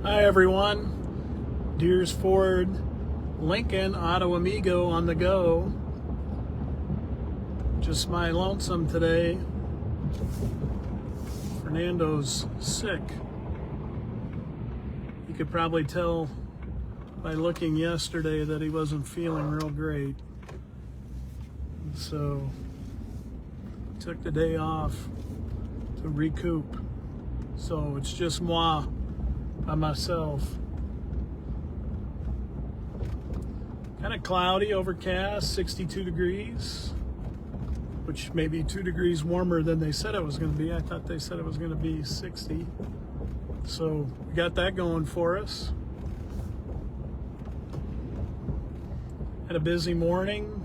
Hi everyone, Deers Ford Lincoln Auto Amigo on the go. Just my lonesome today. Fernando's sick. You could probably tell by looking yesterday that he wasn't feeling real great. So took the day off to recoup. So it's just moi by myself. Kind of cloudy, overcast, 62 degrees, which may be 2 degrees warmer than they said it was going to be. I thought they said it was going to be 60. So we got that going for us. Had a busy morning.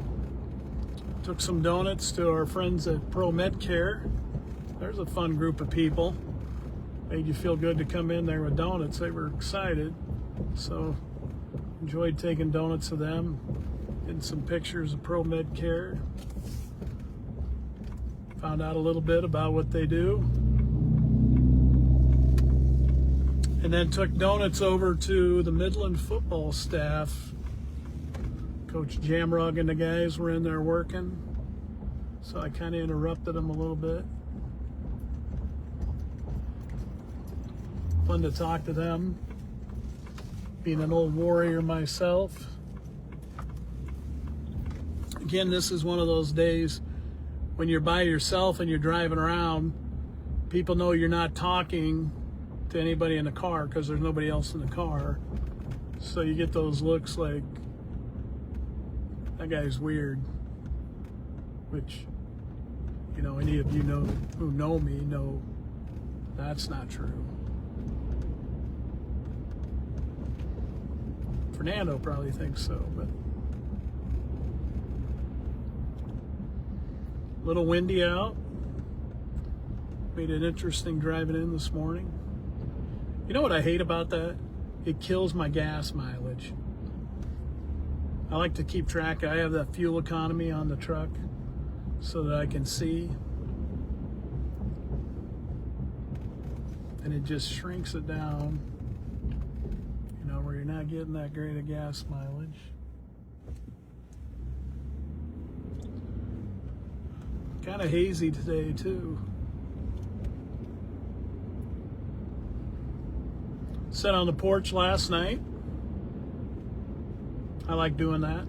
Took some donuts to our friends at Pro Med Care. There's a fun group of people. Made you feel good to come in there with donuts. They were excited. So enjoyed taking donuts to them. Getting some pictures of Pro Med Care. Found out a little bit about what they do. And then took donuts over to the Midland football staff. Coach Jamrog and the guys were in there working. So I kind of interrupted them a little bit. Fun to talk to them. Being an old warrior myself. Again, this is one of those days when you're by yourself and you're driving around, people know you're not talking to anybody in the car because there's nobody else in the car. So you get those looks like, that guy's weird. Which, you know, any of you know who know me know that's not true. Fernando probably thinks so, but a little windy out. Made it interesting driving in this morning. You know what I hate about that? It kills my gas mileage. I like to keep track. I have that fuel economy on the truck so that I can see. And it just shrinks it down. Where you're not getting that great of gas mileage. Kind of hazy today too. Sat on the porch last night. I like doing that.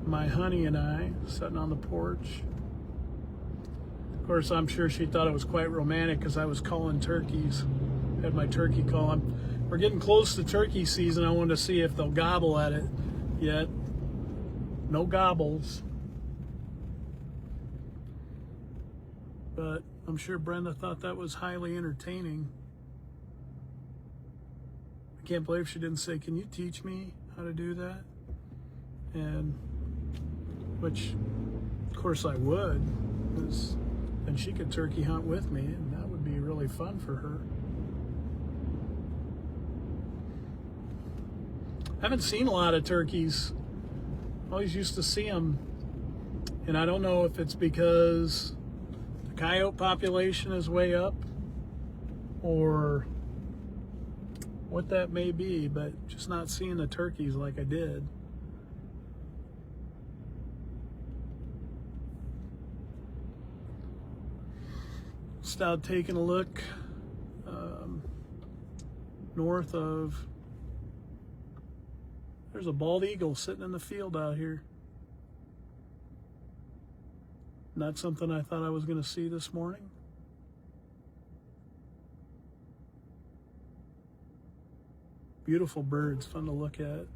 My honey and I sitting on the porch. Of course, I'm sure she thought it was quite romantic because I was calling turkeys. Had my turkey call. We're getting close to turkey season. I wanted to see if they'll gobble at it yet. No gobbles. But I'm sure Brenda thought that was highly entertaining. I can't believe she didn't say, "Can you teach me how to do that?" And which, of course, I would. And she could turkey hunt with me, and that would be really fun for her. I haven't seen a lot of turkeys. Always used to see them, and I don't know if it's because the coyote population is way up or what that may be, but just not seeing the turkeys like I did. Just out taking a look north of, there's a bald eagle sitting in the field out here. Not something I thought I was going to see this morning. Beautiful birds, fun to look at.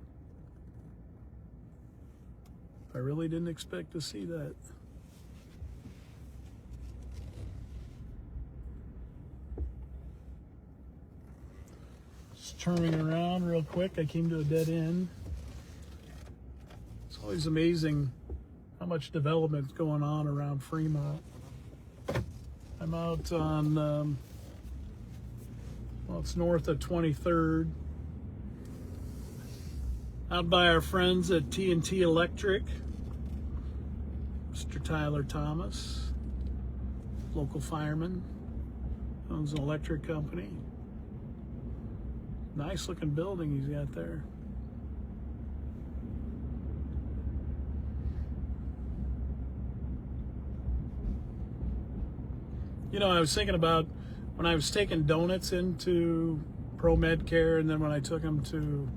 I really didn't expect to see that. Turning around real quick, I came to a dead end. It's always amazing how much development's going on around Fremont. I'm out on, well, it's north of 23rd. Out by our friends at T&T Electric. Mr. Tyler Thomas, local fireman. Owns an electric company. Nice looking building he's got there. You know, I was thinking about when I was taking donuts into Pro Med Care, and then when I took them to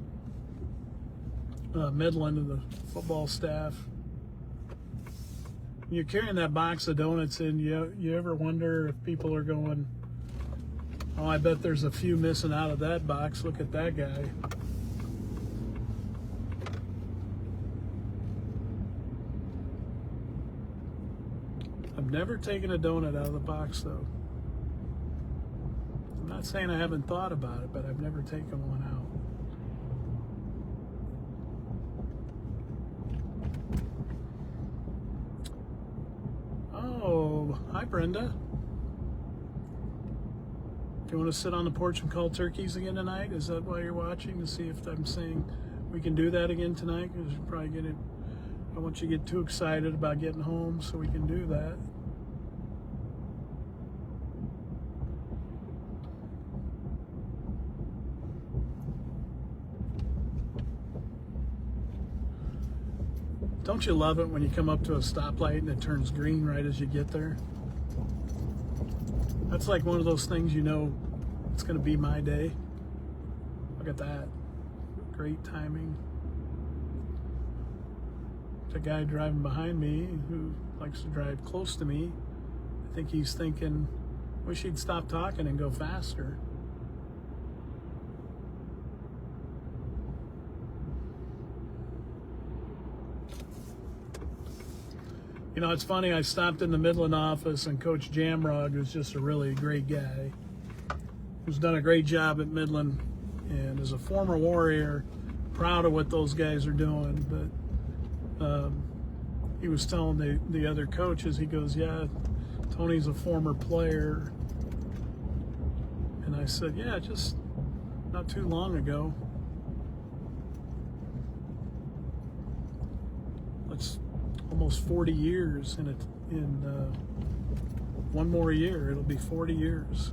Midland and the football staff. You're carrying that box of donuts in, you ever wonder if people are going, oh, I bet there's a few missing out of that box. Look at that guy. I've never taken a donut out of the box, though. I'm not saying I haven't thought about it, but I've never taken one out. Oh, hi, Brenda. Do you want to sit on the porch and call turkeys again tonight? Is that why you're watching, to see if I'm saying we can do that again tonight? Because you're probably getting, I don't want you to get too excited about getting home, so we can do that. Don't you love it when you come up to a stoplight and it turns green right as you get there? That's like one of those things, you know, it's going to be my day. Look at that. Great timing. The guy driving behind me who likes to drive close to me, I think he's thinking, wish he'd stop talking and go faster. You know, it's funny, I stopped in the Midland office, and Coach Jamrog, who's just a really great guy, who's done a great job at Midland, and is a former Warrior, proud of what those guys are doing. But he was telling the other coaches, he goes, yeah, Tony's a former player. And I said, yeah, just not too long ago. It's almost 40 years in one more year. It'll be 40 years.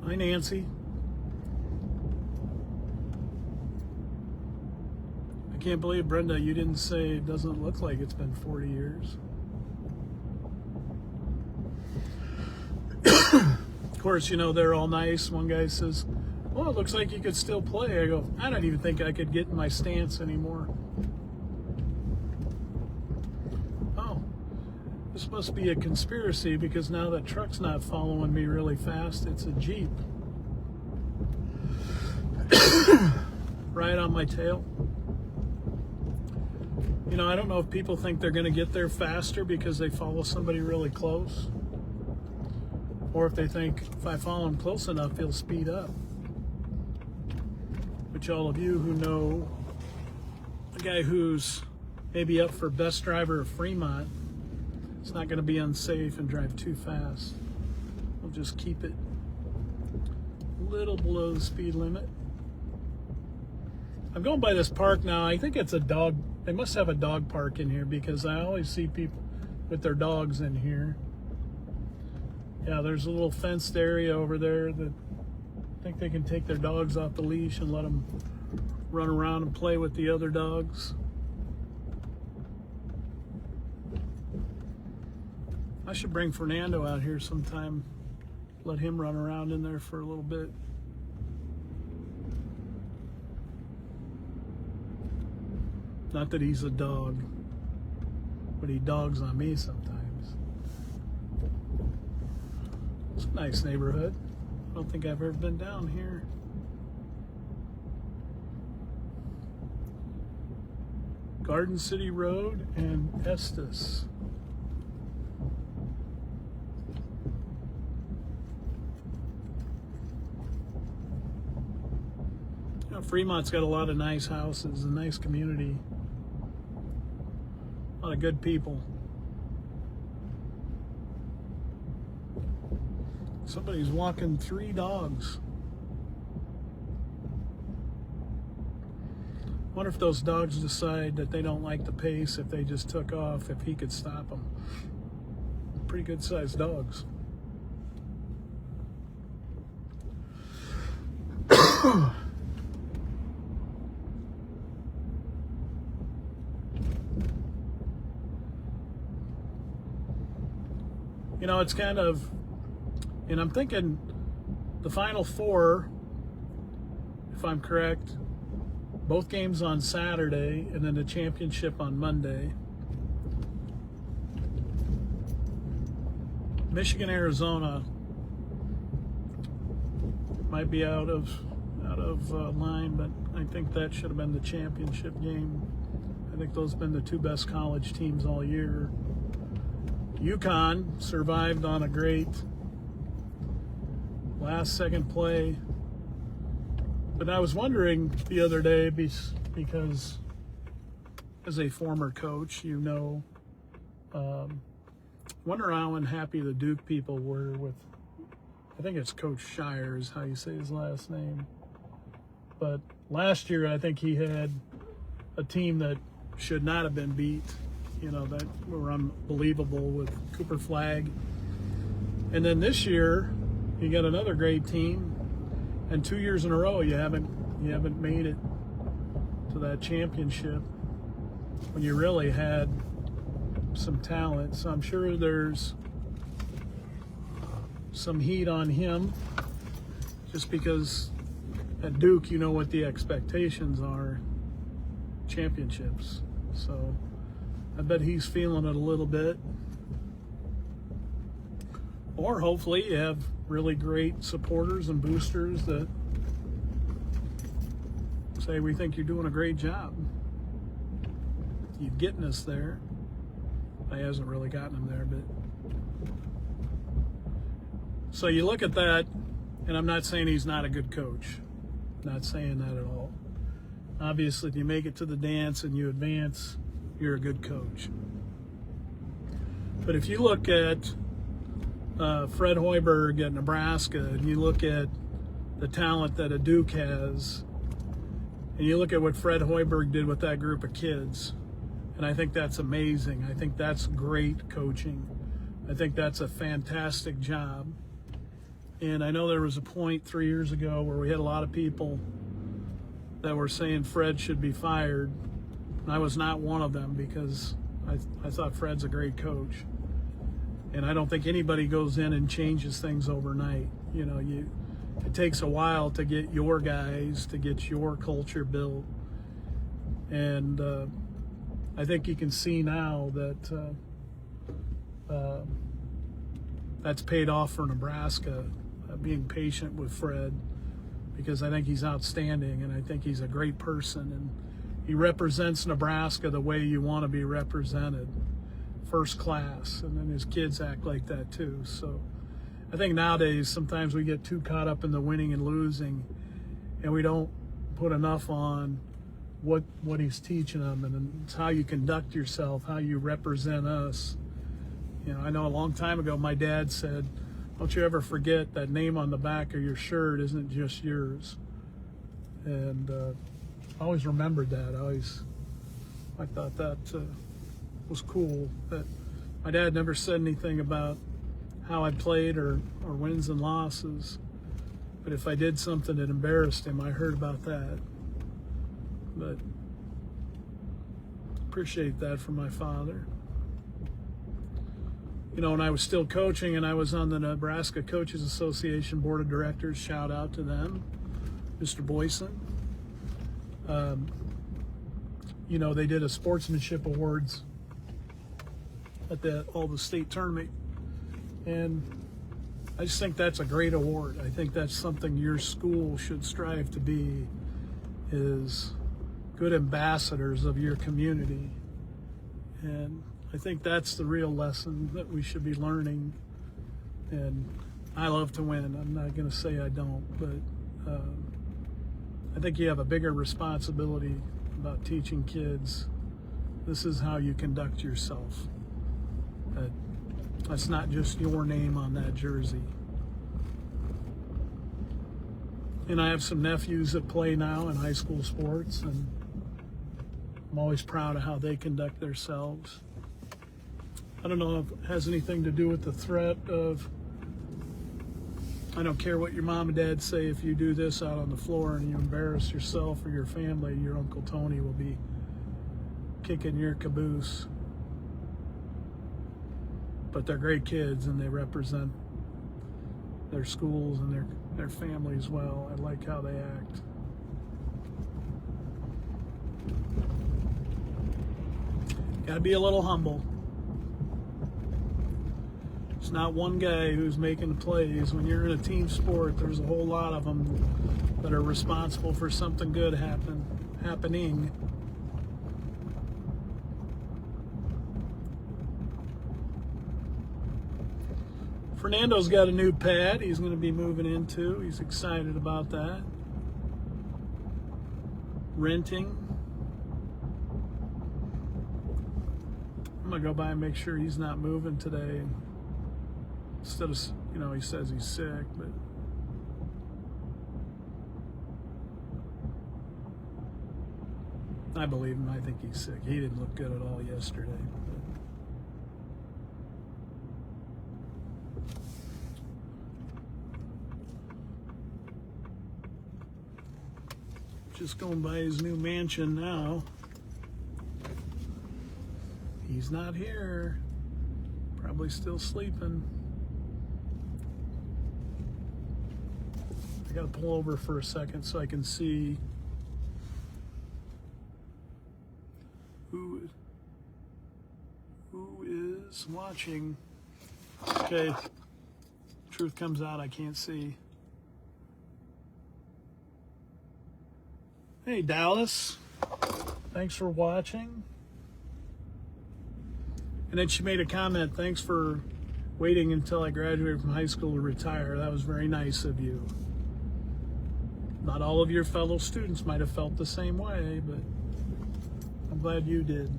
Hi, Nancy. I can't believe, Brenda, you didn't say it doesn't look like it's been 40 years. Of course, you know, they're all nice. One guy says, well, it looks like you could still play. I go, I don't even think I could get in my stance anymore. Oh, this must be a conspiracy, because now that truck's not following me really fast. It's a Jeep. Right on my tail. You know, I don't know if people think they're going to get there faster because they follow somebody really close, or if they think if I follow him close enough, he'll speed up. Which all of you who know a guy who's maybe up for best driver of Fremont, it's not going to be unsafe and drive too fast. We'll just keep it a little below the speed limit. I'm going by this park now. I think it's a dog. They must have a dog park in here, because I always see people with their dogs in here. Yeah, there's a little fenced area over there that I think they can take their dogs off the leash and let them run around and play with the other dogs. I should bring Fernando out here sometime, let him run around in there for a little bit. Not that he's a dog, but he dogs on me sometimes. It's a nice neighborhood. I don't think I've ever been down here. Garden City Road and Estes. You know, Fremont's got a lot of nice houses, a nice community, a lot of good people. Somebody's walking 3 dogs. Wonder if those dogs decide that they don't like the pace if they just took off, if he could stop them. Pretty good sized dogs. You know, it's kind of, and I'm thinking the Final Four, if I'm correct, both games on Saturday and then the championship on Monday. Michigan, Arizona might be out of line, but I think that should have been the championship game. I think those have been the two best college teams all year. UConn survived on a great last-second play. But I was wondering the other day, because as a former coach, you know, wonder how unhappy the Duke people were with, I think it's Coach Shire is how you say his last name. But last year, I think he had a team that should not have been beat, you know, that were unbelievable with Cooper Flagg. And then this year, you got another great team. And 2 years in a row, you haven't made it to that championship when you really had some talent. So I'm sure there's some heat on him, just because at Duke, you know what the expectations are, championships. So I bet he's feeling it a little bit. Or hopefully you have really great supporters and boosters that say, we think you're doing a great job. You're getting us there. He hasn't really gotten him there, but so you look at that, and I'm not saying he's not a good coach. Not saying that at all. Obviously, if you make it to the dance and you advance, you're a good coach. But if you look at Fred Hoiberg at Nebraska, and you look at the talent that a Duke has, and you look at what Fred Hoiberg did with that group of kids, and I think that's amazing. I think that's great coaching. I think that's a fantastic job. And I know there was a point 3 years ago where we had a lot of people that were saying Fred should be fired. And I was not one of them, because I thought Fred's a great coach. And I don't think anybody goes in and changes things overnight. You know, it takes a while to get your guys, to get your culture built. And I think you can see now that that's paid off for Nebraska, being patient with Fred, because I think he's outstanding, and I think he's a great person, and he represents Nebraska the way you want to be represented, first class, and then his kids act like that too. So I think nowadays sometimes we get too caught up in the winning and losing, and we don't put enough on what he's teaching them, and it's how you conduct yourself, how you represent us. You know, I know a long time ago my dad said, don't you ever forget that name on the back of your shirt isn't just yours. And I always remembered that. I thought that was cool, that my dad never said anything about how I played or wins and losses. But if I did something that embarrassed him, I heard about that. But appreciate that from my father. You know, when I was still coaching and I was on the Nebraska Coaches Association Board of Directors, shout out to them, Mr. Boyson. You know, they did a sportsmanship awards at all the state tournament. And I just think that's a great award. I think that's something your school should strive to be, is good ambassadors of your community. And I think that's the real lesson that we should be learning. And I love to win. I'm not going to say I don't, but I think you have a bigger responsibility about teaching kids this is how you conduct yourself. That's not just your name on that jersey. And I have some nephews that play now in high school sports, and I'm always proud of how they conduct themselves. I don't know if it has anything to do with the threat of, I don't care what your mom and dad say, if you do this out on the floor and you embarrass yourself or your family, your Uncle Tony will be kicking your caboose. But they're great kids and they represent their schools and their families well. I like how they act. Gotta be a little humble. It's not one guy who's making the plays. When you're in a team sport, there's a whole lot of them that are responsible for something good happening. Fernando's got a new pad he's going to be moving into. He's excited about that. Renting. I'm going to go by and make sure he's not moving today. Instead of, he says he's sick, but I believe him. I think he's sick. He didn't look good at all yesterday. Just going by his new mansion now. He's not here. Probably still sleeping. I gotta pull over for a second so I can see who is watching. Okay, truth comes out, I can't see. Hey Dallas, thanks for watching. And then she made a comment, thanks for waiting until I graduated from high school to retire. That was very nice of you. Not all of your fellow students might have felt the same way, but I'm glad you did.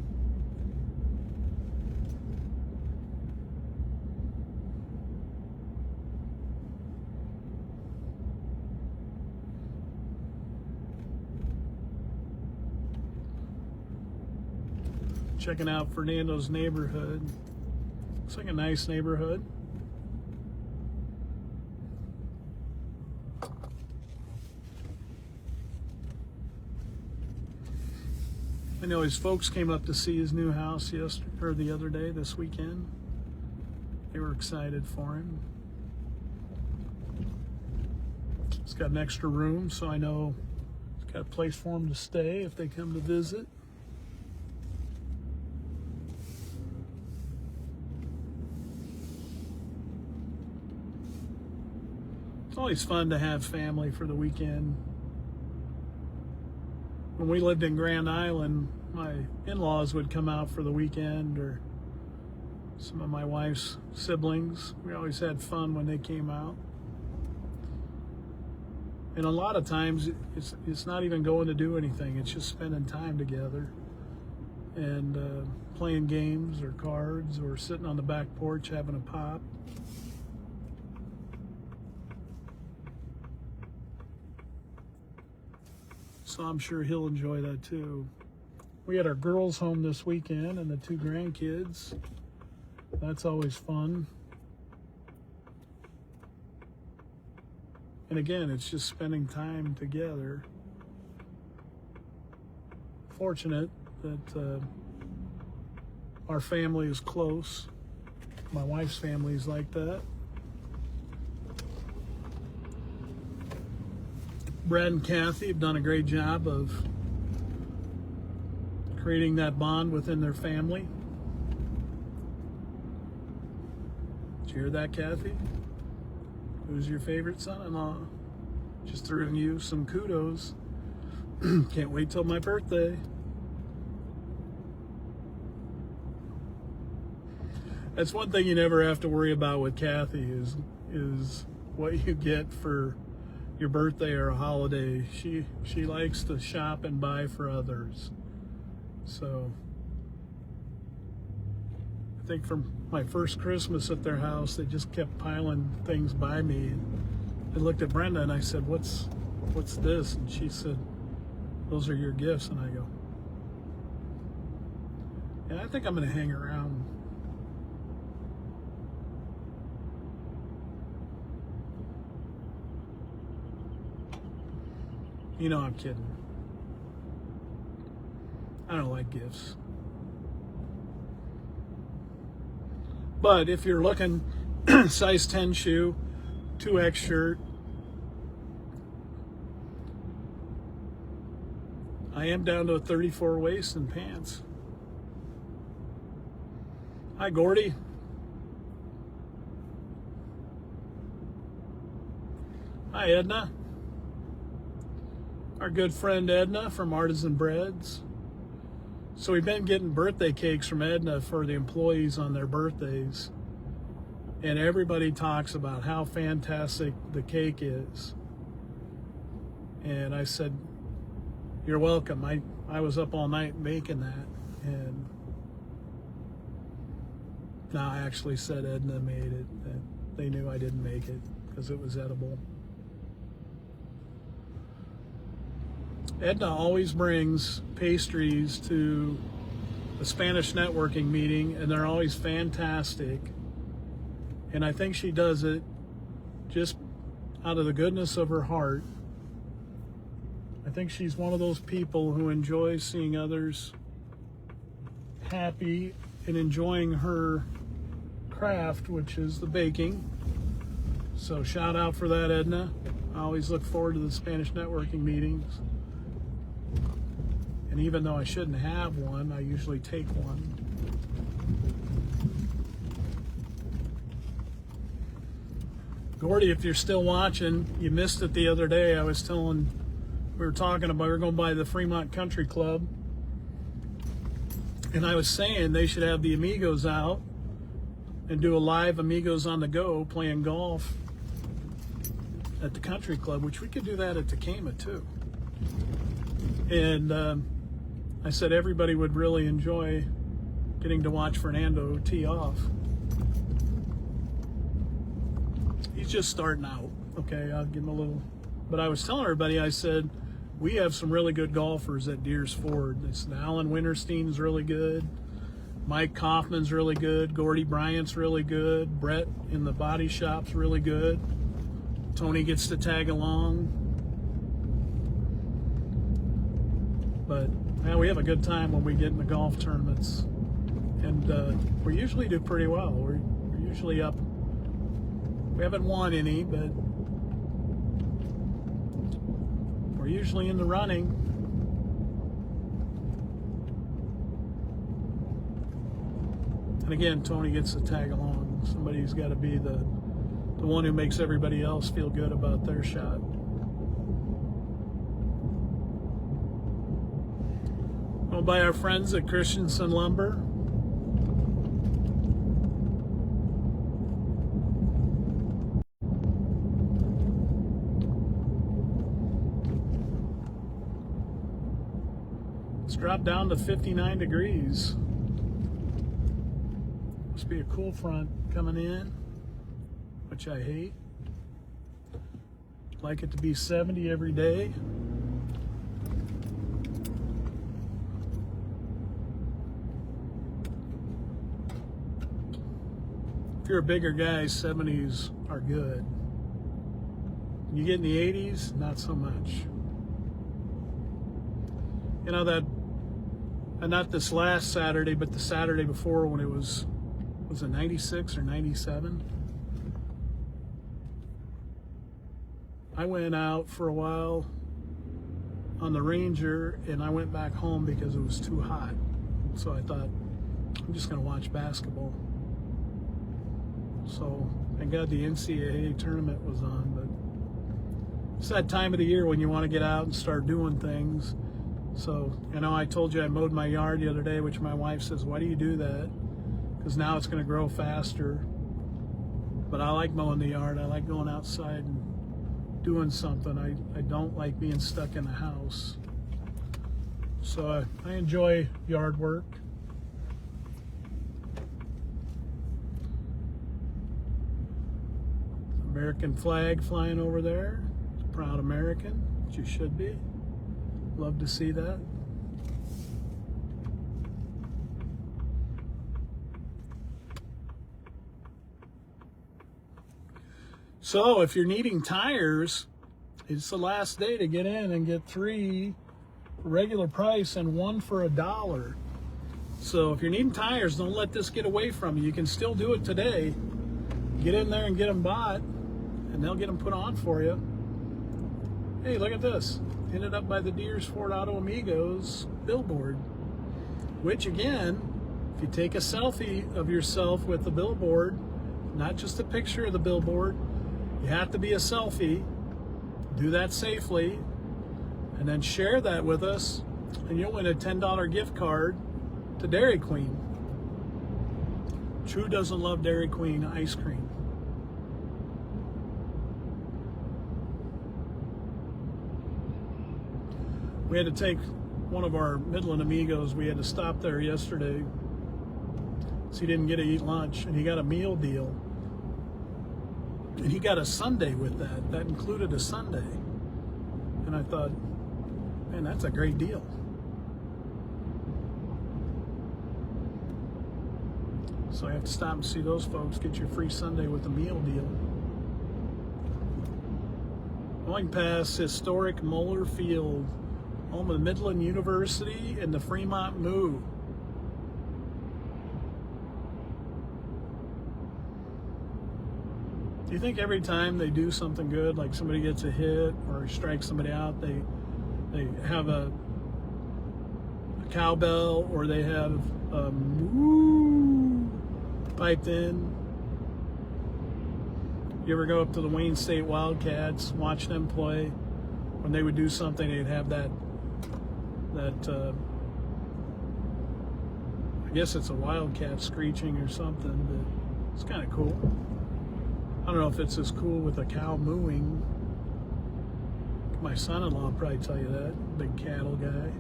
Checking out Fernando's neighborhood. Looks like a nice neighborhood. I know his folks came up to see his new house the other day, this weekend. They were excited for him. It's got an extra room, so I know it's got a place for him to stay if they come to visit. It's always fun to have family for the weekend. When we lived in Grand Island, my in-laws would come out for the weekend, or some of my wife's siblings. We always had fun when they came out. And a lot of times it's not even going to do anything. It's just spending time together and playing games or cards or sitting on the back porch having a pop. So I'm sure he'll enjoy that too. We had our girls home this weekend and the 2 grandkids. That's always fun. And again, it's just spending time together. Fortunate that our family is close. My wife's family is like that. Brad and Kathy have done a great job of creating that bond within their family. Did you hear that, Kathy? Who's your favorite son-in-law? Just throwing you some kudos. Can't wait till my birthday. That's one thing you never have to worry about with Kathy is what you get for your birthday or a holiday. She likes to shop and buy for others. So I think from my first Christmas at their house, they just kept piling things by me. I looked at Brenda and I said, what's this? And she said, those are your gifts. And I go, And I think I'm going to hang around. You know I'm kidding. I don't like gifts. But if you're looking, size 10 shoe, 2X shirt, I am down to a 34 waist and pants. Hi, Gordy. Hi, Edna. Our good friend Edna from Artisan Breads. So we've been getting birthday cakes from Edna for the employees on their birthdays. And everybody talks about how fantastic the cake is. And I said, you're welcome. I was up all night making that. And no, I actually said Edna made it. That they knew I didn't make it because it was edible. Edna always brings pastries to the Spanish networking meeting, and they're always fantastic. And I think she does it just out of the goodness of her heart. I think she's one of those people who enjoys seeing others happy and enjoying her craft, which is the baking. So shout out for that, Edna. I always look forward to the Spanish networking meetings. And even though I shouldn't have one, I usually take one. Gordy, if you're still watching, you missed it the other day. We were talking about, we were going by the Fremont Country Club. And I was saying they should have the Amigos out and do a live Amigos on the Go playing golf at the country club, which we could do that at Tacoma too. And I said everybody would really enjoy getting to watch Fernando tee off. He's just starting out, okay? I'll give him a little. But I was telling everybody, I said, we have some really good golfers at Deers Ford. Alan Winterstein's really good. Mike Kaufman's really good. Gordy Bryant's really good. Brett in the body shop's really good. Tony gets to tag along. But yeah, we have a good time when we get in the golf tournaments. And we usually do pretty well. We're usually up. We haven't won any, but we're usually in the running. And again, Tony gets to tag along. Somebody's got to be the one who makes everybody else feel good about their shot. Owned by our friends at Christensen Lumber. It's dropped down to 59 degrees. Must be a cool front coming in, which I hate. Like it to be 70 every day. If you're a bigger guy, 70s are good. You get in the 80s, not so much. You know that, and not this last Saturday, but the Saturday before when it was it 96 or 97? I went out for a while on the Ranger and I went back home because it was too hot. So I thought, I'm just gonna watch basketball. So thank God the NCAA tournament was on, but it's that time of the year when you want to get out and start doing things. So, you know, I told you I mowed my yard the other day, which my wife says, why do you do that? Because now it's going to grow faster. But I like mowing the yard. I like going outside and doing something. I don't like being stuck in the house. So I enjoy yard work. American flag flying over there. Proud American, which you should be. Love to see that. So if you're needing tires, it's the last day to get in and get 3 regular price and 1 for $1. So if you're needing tires, don't let this get away from you. You can still do it today. Get in there and get them bought, and they'll get them put on for you. Hey, look at this. Ended up by the Deers Ford Auto Amigos billboard, which again, if you take a selfie of yourself with the billboard, not just a picture of the billboard, you have to be a selfie. Do that safely, and then share that with us, and you'll win a $10 gift card to Dairy Queen. Who doesn't love Dairy Queen ice cream? We had to take one of our Midland Amigos. We had to stop there yesterday, so he didn't get to eat lunch, and he got a meal deal. And he got a sundae with that. That included a sundae. And I thought, man, that's a great deal. So I have to stop and see those folks. Get your free sundae with a meal deal. Going past historic Moeller Field, home of Midland University and the Fremont Moo. Do you think every time they do something good, like somebody gets a hit or strikes somebody out, they have a cowbell, or they have a moo piped in? You ever go up to the Wayne State Wildcats, watch them play? When they would do something, they'd have that I guess it's a wildcat screeching or something, but it's kind of cool. I don't know if it's as cool with a cow mooing. My son-in-law will probably tell you that. Big cattle guy.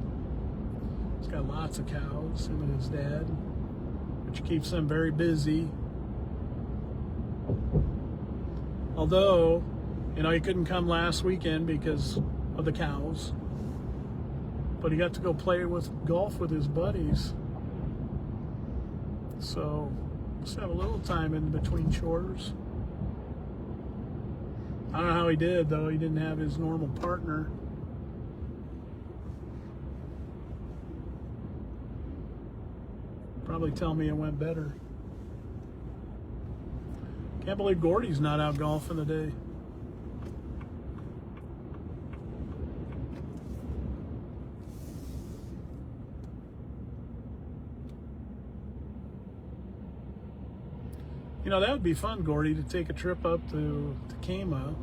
He's got lots of cows, him and his dad, which keeps them very busy. Although, he couldn't come last weekend because of the cows. But he got to go play golf with his buddies. So, just have a little time in between chores. I don't know how he did, though. He didn't have his normal partner. Probably tell me it went better. Can't believe Gordy's not out golfing today. That would be fun, Gordy, to take a trip up to Tacoma,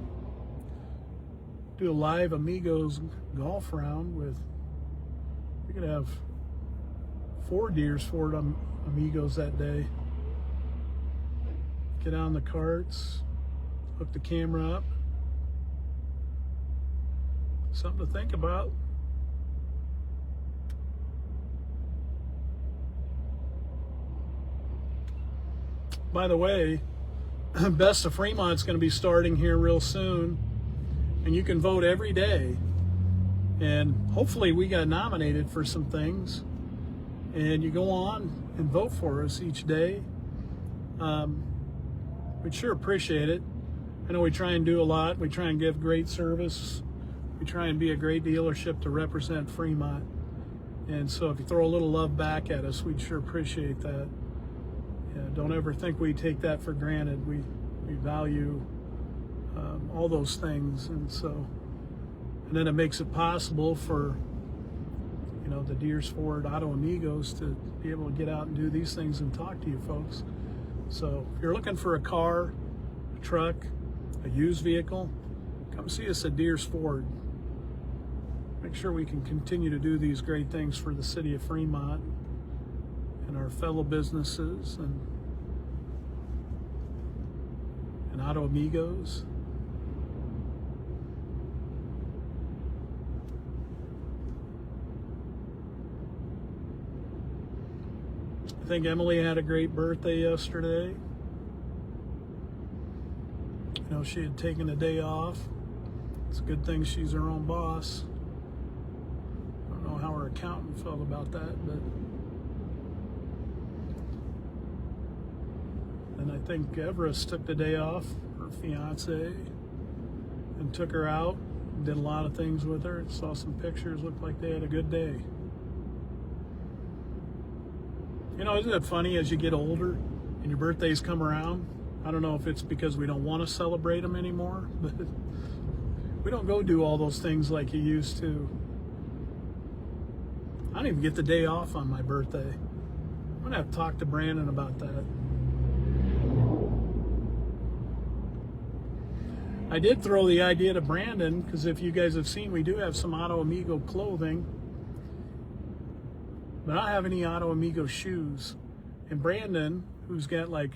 do a live Amigos golf round with, we could have 4 Deers Ford Amigos that day. Get on the carts, hook the camera up. Something to think about. By the way, Best of Fremont's going to be starting here real soon, and you can vote every day. And hopefully we got nominated for some things, and you go on and vote for us each day. We'd sure appreciate it. I know we try and do a lot. We try and give great service. We try and be a great dealership to represent Fremont. And so if you throw a little love back at us, we'd sure appreciate that. Yeah, don't ever think we take that for granted. We value all those things, and then it makes it possible for the Deers Ford Auto Amigos to be able to get out and do these things and talk to you folks. So if you're looking for a car, a truck, a used vehicle, come see us at Deers Ford. Make sure we can continue to do these great things for the city of Fremont and our fellow businesses and Auto Amigos. I think Emily had a great birthday yesterday. She had taken a day off. It's a good thing she's her own boss. I don't know how her accountant felt about that, but and I think Everest took the day off. Her fiance, and took her out. Did a lot of things with her. Saw some pictures. Looked like they had a good day. You know, isn't it funny as you get older and your birthdays come around? I don't know if it's because we don't want to celebrate them anymore, but we don't go do all those things like you used to. I don't even get the day off on my birthday. I'm going to have to talk to Brandon about that. I did throw the idea to Brandon, because if you guys have seen, we do have some Auto Amigo clothing, but I don't have any Auto Amigo shoes. And Brandon, who's got like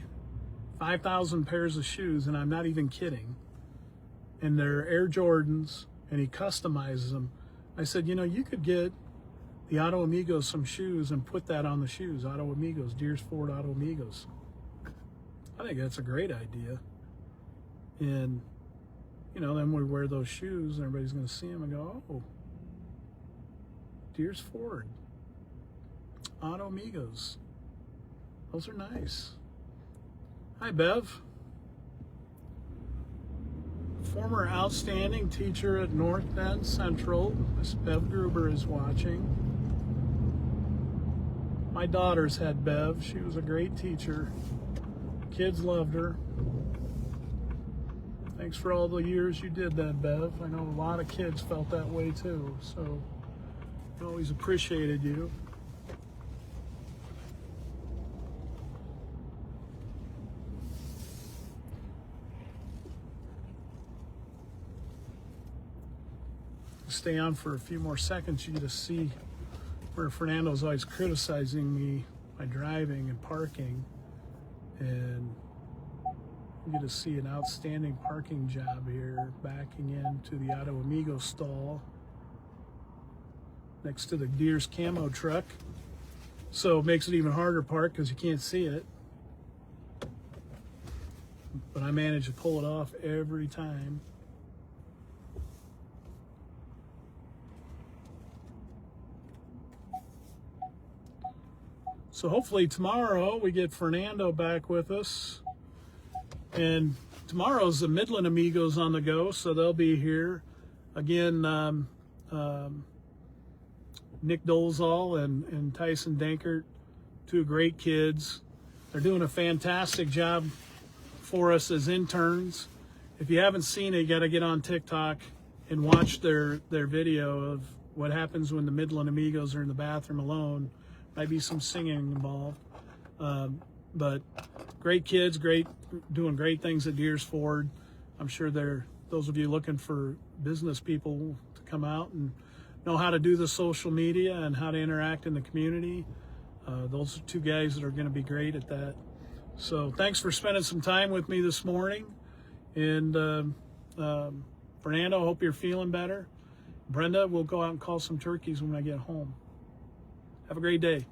5,000 pairs of shoes, and I'm not even kidding, and they're Air Jordans, and he customizes them. I said, you know, you could get the Auto Amigos some shoes and put that on the shoes. Auto Amigos, Deers Ford Auto Amigos. I think that's a great idea. And you know, then we wear those shoes and everybody's going to see them and go, oh, Deers Ford, Auto Amigos. Those are nice. Hi, Bev. Former outstanding teacher at North Bend Central. Miss Bev Gruber is watching. My daughters had Bev. She was a great teacher. Kids loved her. Thanks for all the years you did that, Bev. I know a lot of kids felt that way too, so I always appreciated you. Stay on for a few more seconds. You get to see where Fernando's always criticizing me by driving and parking, and you get to see an outstanding parking job here, backing into the Auto Amigo stall next to the Deers camo truck. So it makes it even harder to park because you can't see it. But I manage to pull it off every time. So hopefully tomorrow we get Fernando back with us. And tomorrow's the Midland Amigos on the go, so they'll be here. Again, Nick Dolezal and Tyson Dankert, two great kids. They're doing a fantastic job for us as interns. If you haven't seen it, you got to get on TikTok and watch their video of what happens when the Midland Amigos are in the bathroom alone. Might be some singing involved. But great kids, doing great things at Deers Ford. I'm sure those of you looking for business people to come out and know how to do the social media and how to interact in the community. Those are two guys that are going to be great at that. So thanks for spending some time with me this morning. And Fernando, hope you're feeling better. Brenda, we'll go out and call some turkeys when I get home. Have a great day.